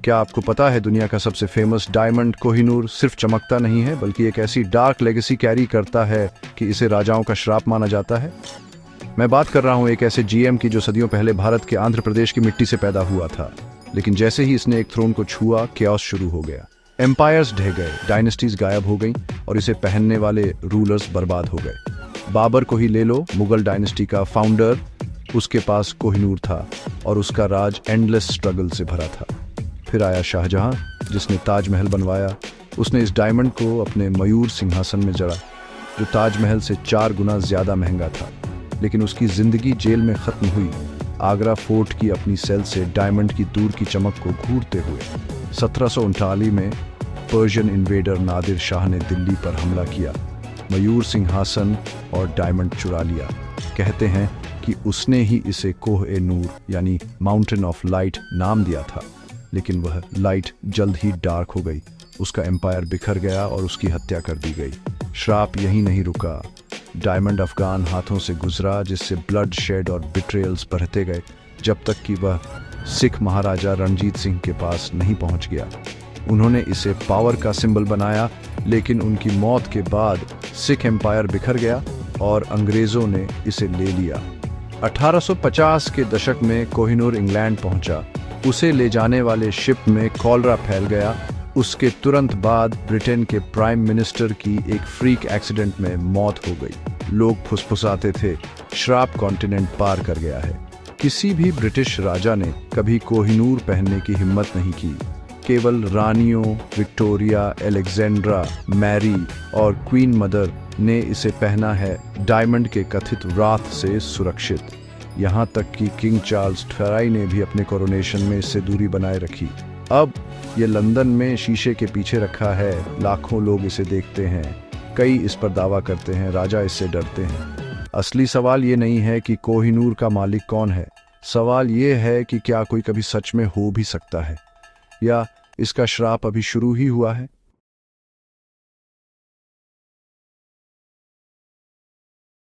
क्या आपको पता है दुनिया का सबसे फेमस डायमंड कोहिनूर सिर्फ चमकता नहीं है बल्कि एक ऐसी डार्क लेगेसी कैरी करता है कि इसे राजाओं का श्राप माना जाता है। मैं बात कर रहा हूं एक ऐसे जीएम की जो सदियों पहले भारत के आंध्र प्रदेश की मिट्टी से पैदा हुआ था, लेकिन जैसे ही इसने एक थ्रोन को छुआ कैओस शुरू हो गया। एम्पायर्स ढह गए, डायनेस्टीज गायब हो गईं और इसे पहनने वाले रूलर्स बर्बाद हो गए। बाबर को ही ले लो, मुगल डायनेस्टी का फाउंडर, उसके पास कोहिनूर था और उसका राज एंडलेस स्ट्रगल से भरा था। फिर आया शाहजहां, जिसने ताजमहल बनवाया। उसने इस डायमंड को अपने मयूर सिंहासन में जड़ा, जो ताजमहल से 4 गुना ज्यादा महंगा था। लेकिन उसकी जिंदगी जेल में खत्म हुई, आगरा फोर्ट की अपनी सेल से डायमंड की दूर की चमक को घूरते हुए। 1739 में पर्शियन इन्वेडर नादिर शाह ने दिल्ली पर हमला किया, मयूर सिंहासन और डायमंड चुरा लिया। कहते हैं कि उसने ही इसे कोह-ए-नूर यानी माउंटेन ऑफ लाइट नाम दिया था, लेकिन वह लाइट जल्द ही डार्क हो गई। उसका एम्पायर बिखर गया और उसकी हत्या कर दी गई। श्राप यहीं नहीं रुका, डायमंड अफगान हाथों से गुजरा, जिससे ब्लड शेड और बिट्रेयल्स बढ़ते गए, जब तक कि वह सिख महाराजा रणजीत सिंह के पास नहीं पहुंच गया। उन्होंने इसे पावर का सिंबल बनाया, लेकिन उनकी मौत के बाद सिख एम्पायर बिखर गया और अंग्रेजों ने इसे ले लिया। 1850 के दशक में कोहिनूर इंग्लैंड पहुंचा। उसे ले जाने वाले शिप में कॉलरा फैल गया। उसके तुरंत बाद ब्रिटेन के प्राइम मिनिस्टर की एक फ्रीक एक्सीडेंट में मौत हो गई। लोग फुसफुसाते थे, श्राप कॉन्टिनेंट पार कर गया है। किसी भी ब्रिटिश राजा ने कभी कोहिनूर पहनने की हिम्मत नहीं की। केवल रानियों विक्टोरिया, अलेक्जेंड्रा, मैरी और क्वीन मदर ने इसे पहना है, डायमंड के कथित रात से सुरक्षित। यहाँ तक कि किंग चार्ल्स III ने भी अपने कोरोनेशन में इससे दूरी बनाए रखी। अब ये लंदन में शीशे के पीछे रखा है, लाखों लोग इसे देखते हैं। कई इस पर दावा करते हैं, राजा इससे डरते हैं। असली सवाल ये नहीं है कि कोहिनूर का मालिक कौन है, सवाल ये है कि क्या कोई कभी सच में हो भी सकता है, या इसका श्राप अभी शुरू ही हुआ है।